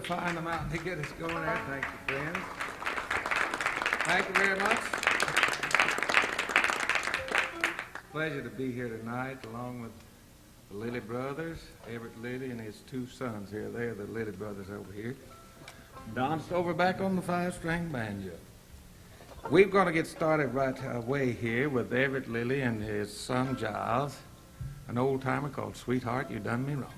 Find them out to get us going there. Thank you, friends. Thank you very much. Pleasure to be here tonight along with the Lilly brothers, Everett Lilly and his two sons here. They are the Lilly brothers over here. Don Stover back on the 5-string banjo. We're going to get started right away here with Everett Lilly and his son Giles, an old-timer called Sweetheart, You Done Me Wrong.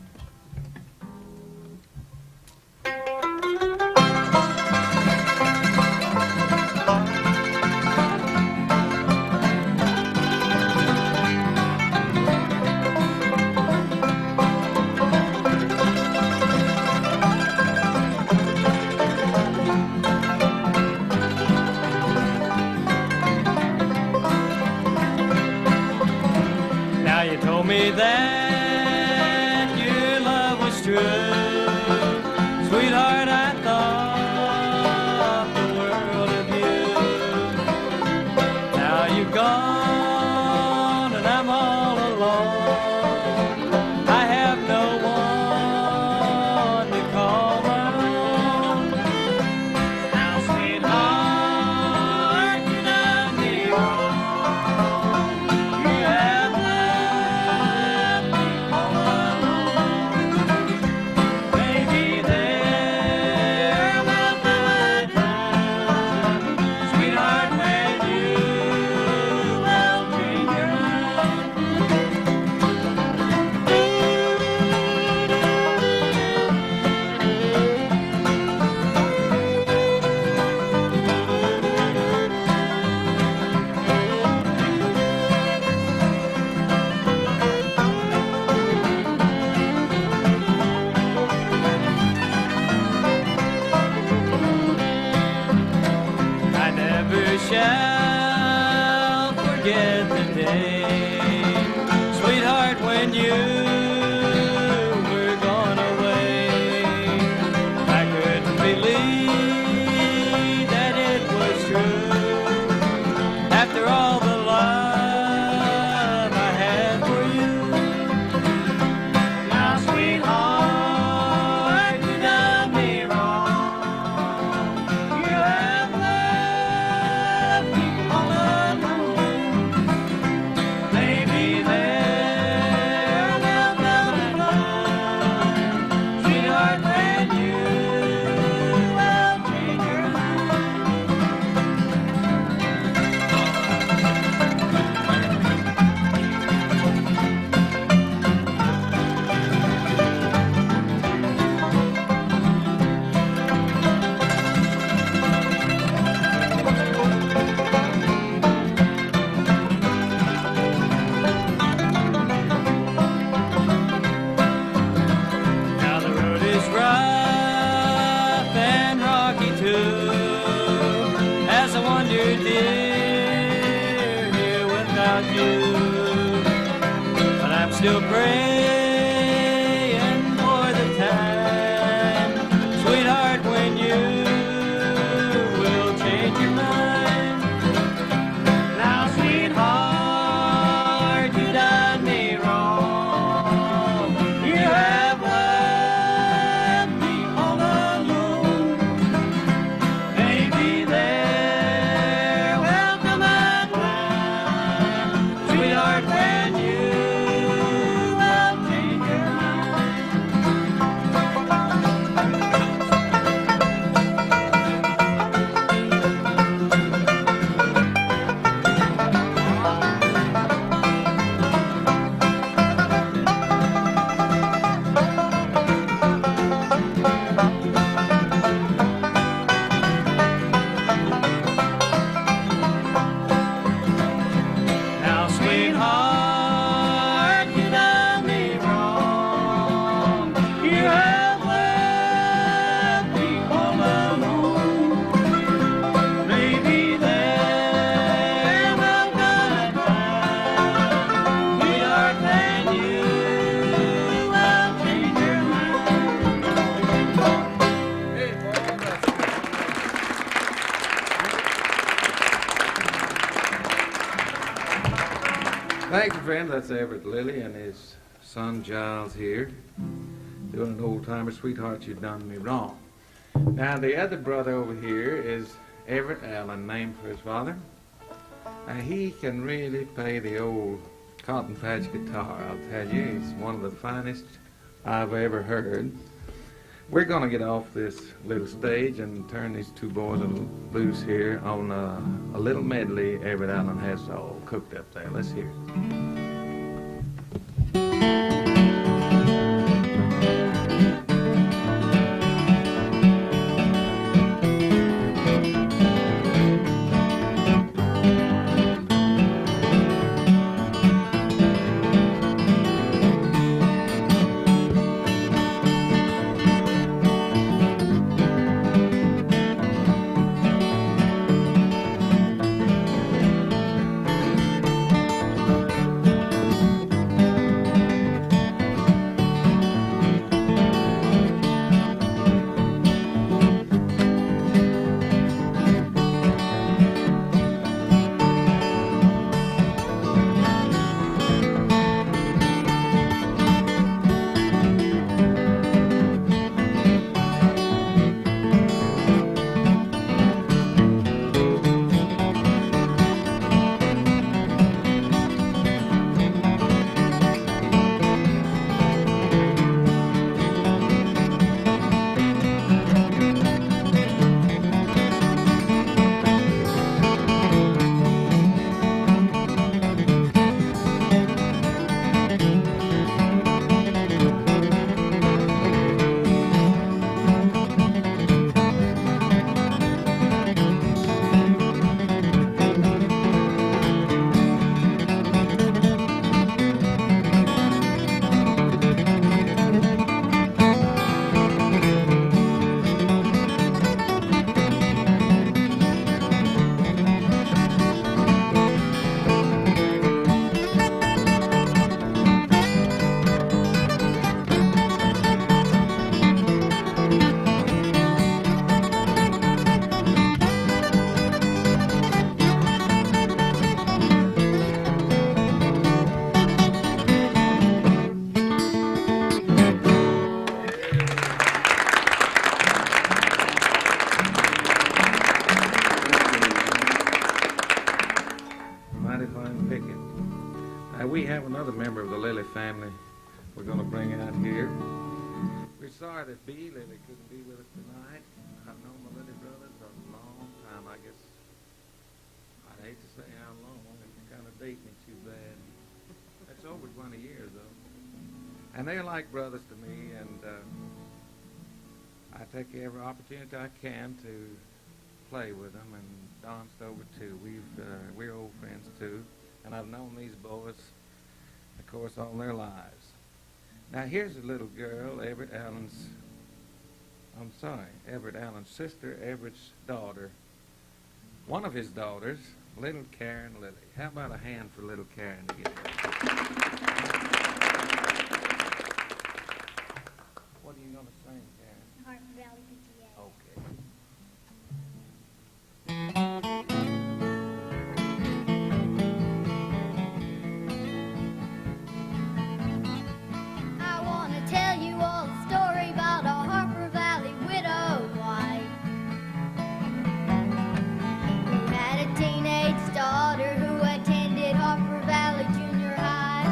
too, as I wander, dear, here without you. But I'm still praying for the time, sweetheart, when you will change your mind. Now, sweetheart, you done me wrong. You have left me all alone. Maybe there will come a time, sweetheart, when you will change your Now, sweetheart, you done me wrong. You have left me all alone. Maybe there will come a time, sweetheart, when you will change your mind. Hey, boy, that's Thank you, friends. That's Everett Lilly and his son Giles here, doing an old-timer, Sweetheart, You Done Me Wrong. Now, the other brother over here is Everett Allen, named for his father. Now, he can really play the old cotton patch guitar, I'll tell you. He's one of the finest I've ever heard. We're going to get off this little stage and turn these two boys loose here on a little medley Everett Allen has all cooked up there. Let's hear it. We have another member of the Lilly family we're going to bring out here. We're sorry that B. Lilly couldn't be with us tonight. I've known the Lilly brothers for a long time. I guess I'd hate to say how long. It's kind of date me too bad. That's over 20 years, though. And they're like brothers to me, and I take every opportunity I can to play with them, and Don Stover too. We're old friends too, and I've known these boys, of course, all their lives. Now here's a little girl, Everett Allen's I'm sorry, Everett Allen's sister, Everett's daughter. One of his daughters, little Karen Lilly. How about a hand for little Karen to get here? What are you going to sing, Karen? Harper Valley PTA. Okay. I want to tell you all a story about a Harper Valley widowed wife who had a teenage daughter who attended Harper Valley Junior High.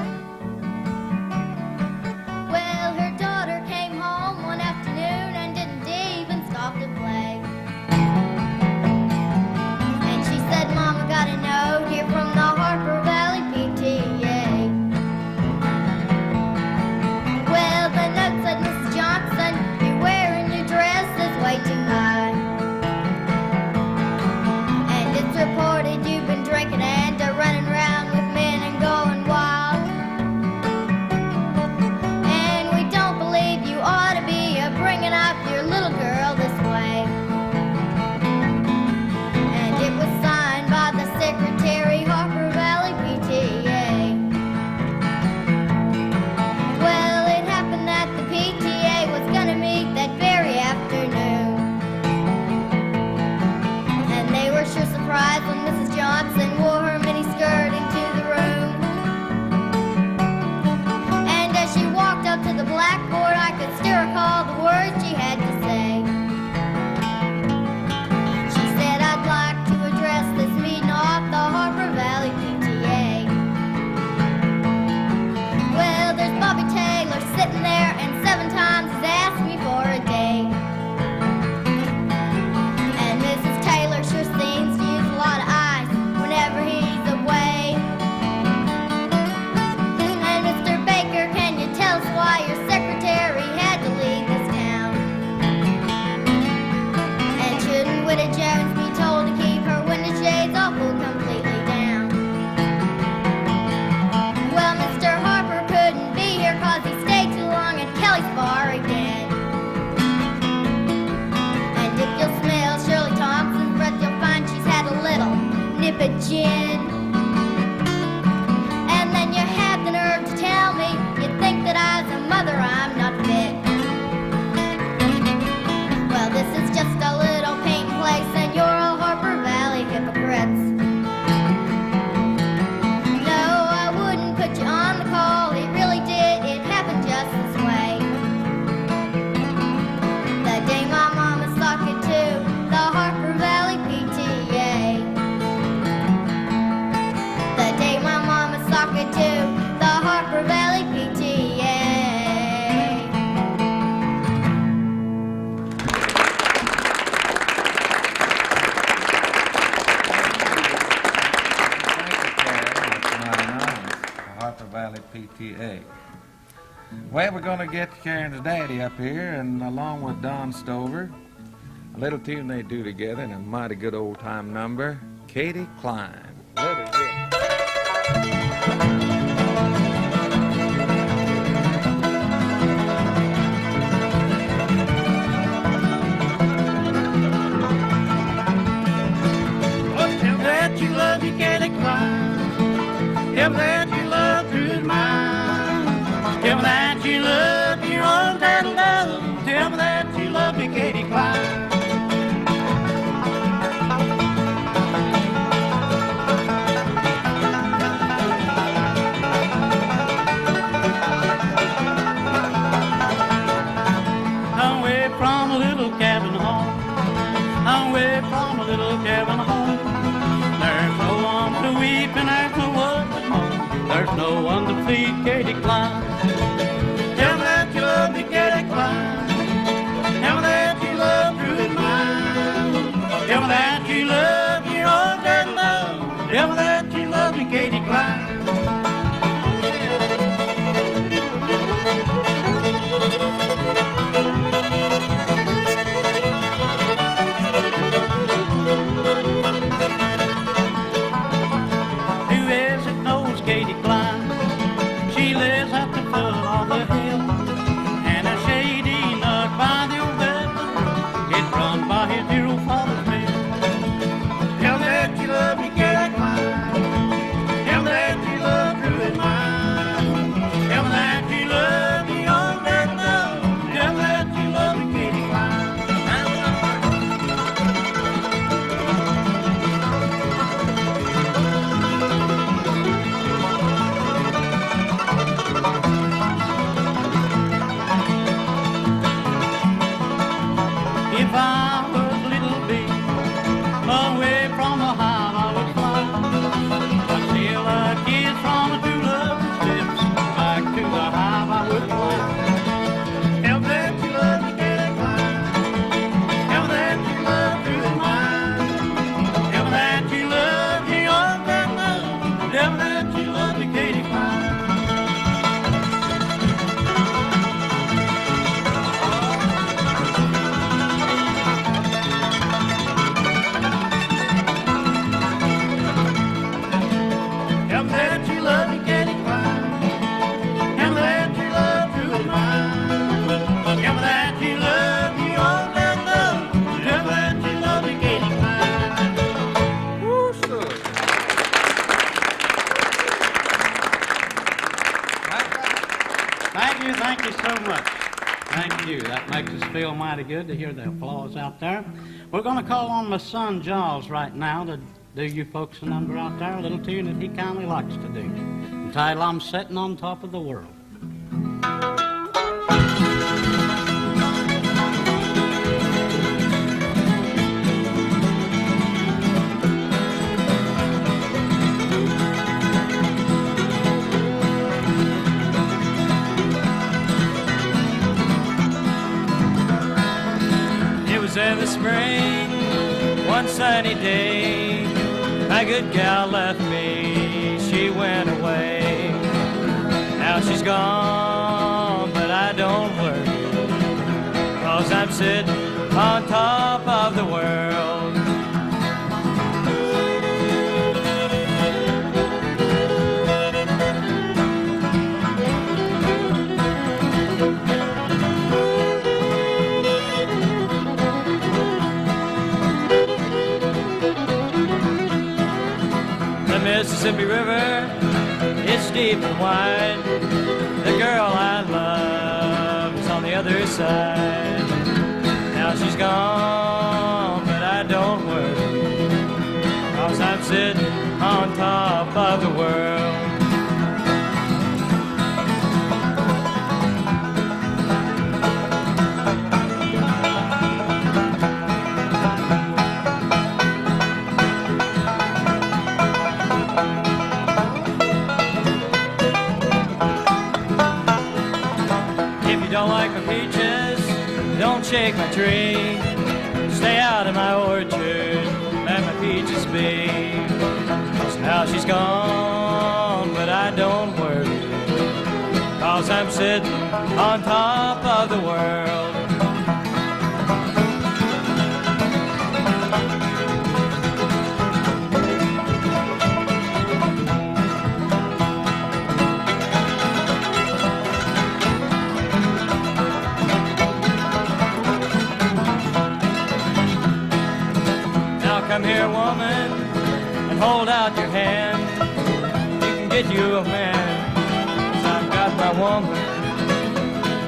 Well, her daughter came home one afternoon and didn't even stop to play. And she said, Mama, got a note here from the Harper Valley PTA. Well, the note said, Mrs. Johnson, you're wearing your dress is way too high. And it's reported you've been drinking and running around with men and going wild. And we don't believe you ought to be bringing up your little girl this way. And it was signed by the secretary, Harper Valley PTA. Well, it happened that the PTA was gonna meet that very afternoon. And they were sure surprised when Mrs. Johnson wore her miniskirt into the room. And as she walked up to the blackboard, I could still recall the words she had to say. She said, I'd like to address this meeting off the Harper Valley PTA. Well, there's Bobby Taylor sitting there, and 7 times he's asked me for a date. And Mrs. Taylor sure seems to use a lot of ice whenever he's away. And Mr. Baker, can you tell us why your secretary had to leave this town? And shouldn't Widow Jones be told to keep her window shades awful completely down? Well, Mr. Harper couldn't be here 'cause he stayed too long at Kelly's bar again. And if you'll smell Shirley Thompson's breath, you'll find she's had a little nip of gin. And then you have the nerve to tell me you think that as a mother I'm not fit. Well, this is just a little painting place, and you're all Harper Valley hypocrites. No, I wouldn't put you on the call. It really did. It happened just this way. The day my mama socked it to the Harper Valley PTA. The day my mama socked it to the Harper Valley PTA. Harper Valley PTA. Well, we're going to get Karen's daddy up here, and along with Don Stover, a little tune they do together, and a mighty good old-time number, Katie Klein. Let her hear it. Tell me that you love your Katie Klein. Tell me that you love through mine. Tell me that you love your old turtle dove. Tell me that you love your Katie Klein. Away from a little cabin home. Away from a little cabin home. There's no one to weep and there's no one to mourn. There's no one to plead, Katie Klein. Tell me that you love me, Katie Klein. Tell me that you love Ruth mine. Tell me that you love your old dirty love. Tell me that you love me, Katie Klein. Who is it knows Katie Klein? She lives at the foot of the hill, and a shady nook by the old Bedford you. That makes us feel mighty good to hear the applause out there. We're going to call on my son Giles right now to do you folks a number out there, a little tune that he kindly likes to do. Entitled, I'm Sitting on Top of the World. In the spring, one sunny day, my good gal left me, she went away. Now she's gone, but I don't worry, 'cause I'm sitting on top of the world. Mississippi River, it's deep and wide. The girl I love is on the other side. Now she's gone, but I don't worry, 'cause I'm sitting on top of the world. Don't like my peaches, don't shake my tree. Stay out of my orchard, let my peaches be. 'Cause now she's gone, but I don't worry, 'cause I'm sitting on top of the world. Come here, woman, and hold out your hand. You can get you a man, 'cause I've got my woman.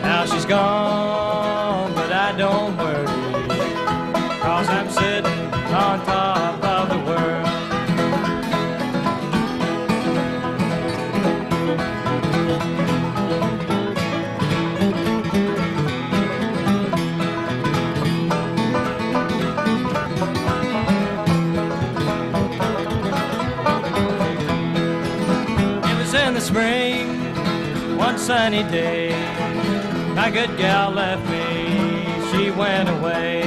Now she's gone, but I don't worry, 'cause I'm sitting on top of the world. In the spring, one sunny day, my good gal left me, she went away.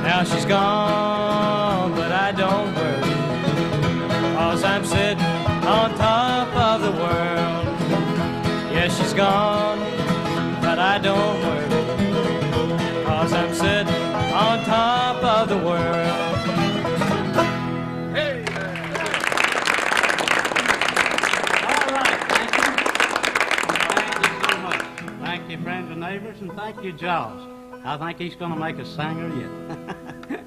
Now she's gone, but I don't worry, 'cause I'm sitting on top of the world. Yes, she's gone, but I don't worry, 'cause I'm sitting on top of the world. Friends and neighbors, and thank you, Giles. I think he's going to make a singer yet.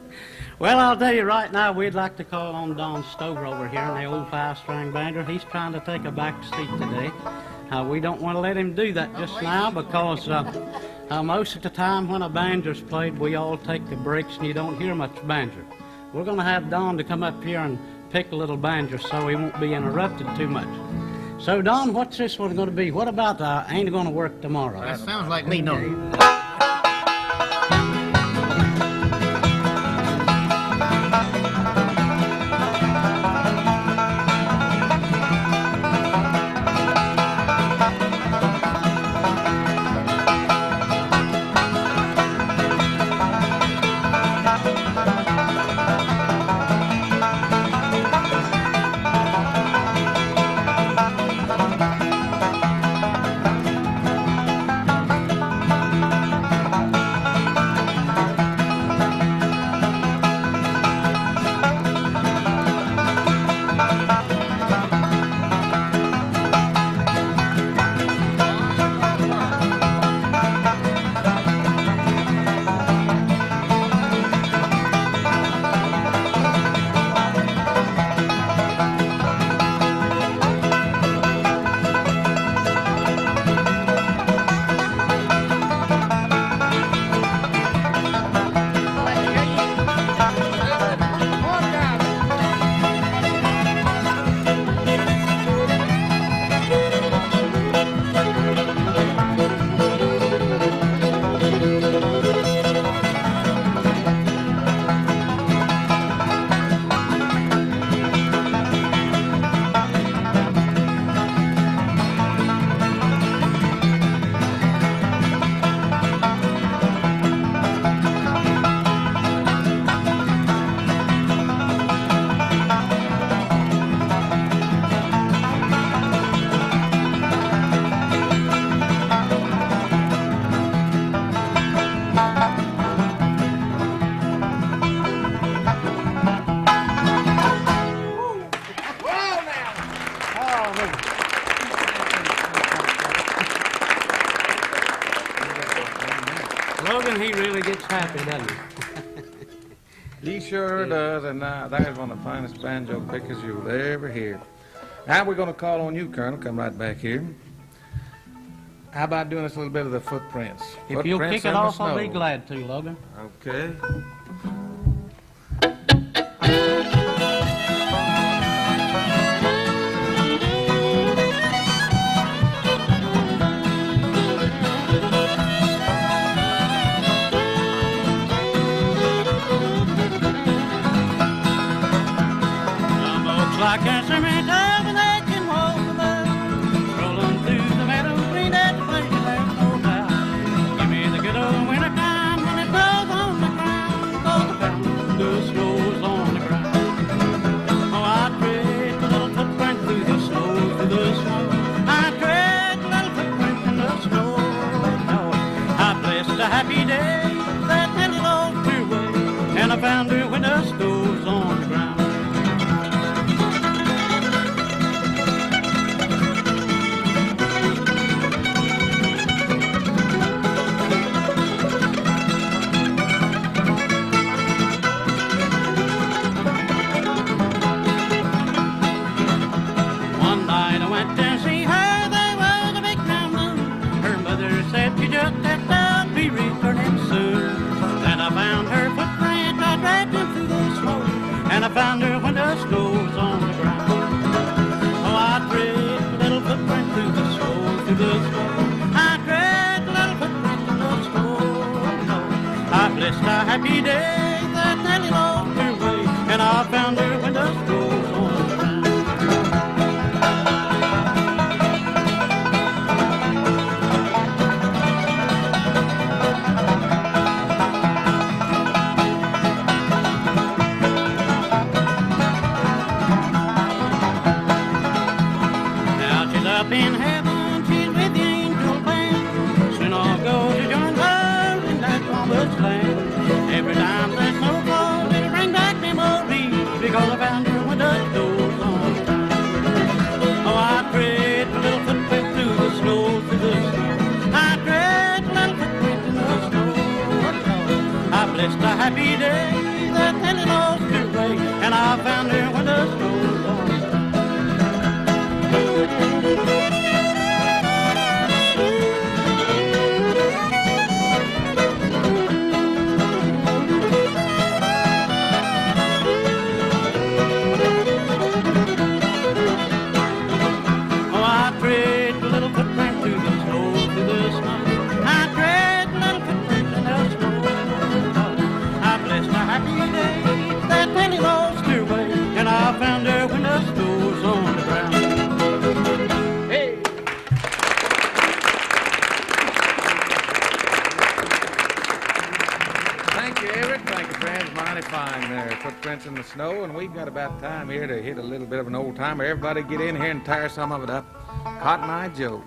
Well, I'll tell you right now, we'd like to call on Don Stover over here in the old five-string banjo. He's trying to take a back seat today. We don't want to let him do that just now because most of the time when a banjo's played, we all take the breaks and you don't hear much banjo. We're going to have Don to come up here and pick a little banjo so he won't be interrupted too much. So, Don, what's this one going to be? What about Ain't Gonna Work Tomorrow? That sounds like me, no. sure does, and there's one of the finest banjo pickers you'll ever hear. Now we're going to call on you, Colonel. Come right back here. How about doing us a little bit of the footprints? If you'll Footprints kick it in the off, I'll be snow. glad to, Logan. Okay. Looks like a cement of an aching water, rolling through the meadow, green at the place there's no doubt. Give me the good old winter time when it blows on the ground, the snow's on the ground. Oh, I tread the little footprint through the snow, through the snow. I tread the little footprint in the snow. I blessed a happy day that Nellie lost her way, and I found her when the snow's on the ground. One night I went to see her, there was a big round moon. Her mother said she just had to be returning soon. Then I found her footprint, I dragged him through the snow, and I found her when the snow's on the ground. Oh, I tread a little footprint through the snow, through the snow. I tread a little footprint in the snow. I blessed a happy day that Nellie lost her way, and I found her when the snow's on the ground. Now she's up in heaven, she's with the angel band. Soon I'll go to join her in that promised land. Every time the snow falls, it'll bring back memories, because I found her when the snow's on the ground. Oh, I tread a little footprint through the snow, through the snow. I tread a little footprint in the snow. I blessed a happy day that Nellie lost her way, and I found her when the snow's on the ground. Oh, I tread a little footprint through the snow, through the snow. I tread a little footprint in the snow. I blessed a happy day that Nellie lost her way, and I found her when the snow's on the ground. Hey! Thank you, Everett. Thank you, friends. Mighty fine there. Footprints in the snow, and we've got about time here to hit a little bit of an old timer. Everybody get in here and tear some of it up. Cotton Eye Joe.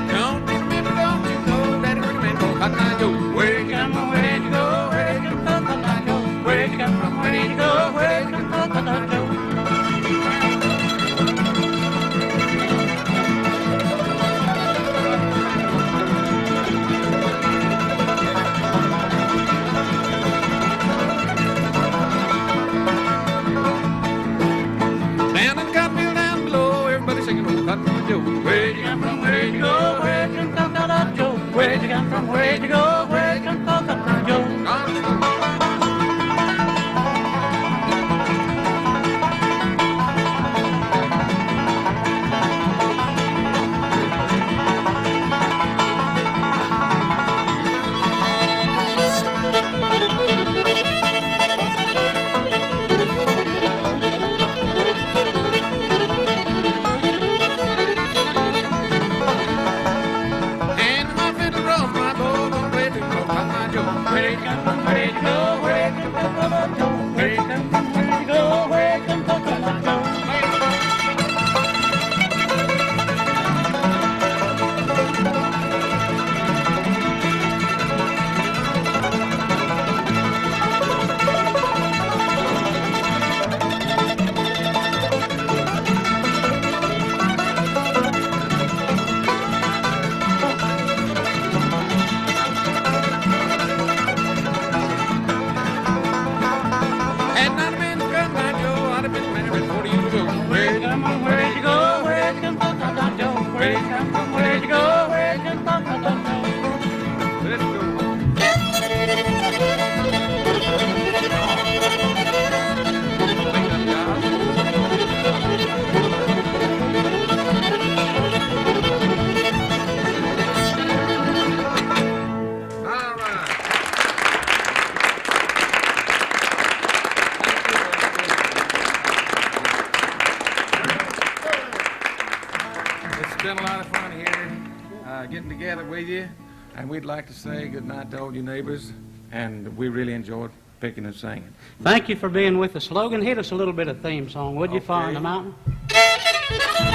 Don't remember, don't you know, Daddy remember Cotton Eye Joe. Where you come from, where you go, where you come from, Cotton Eye Joe. Where you come from, where you go, where you come from, Cotton Eye Joe. been a lot of fun here getting together with you, and we'd like to say good night to all your neighbors, and we really enjoyed picking and singing. Thank you for being with us. Logan, hit us a little bit of theme song, would you, Far in the Okay. Mountain?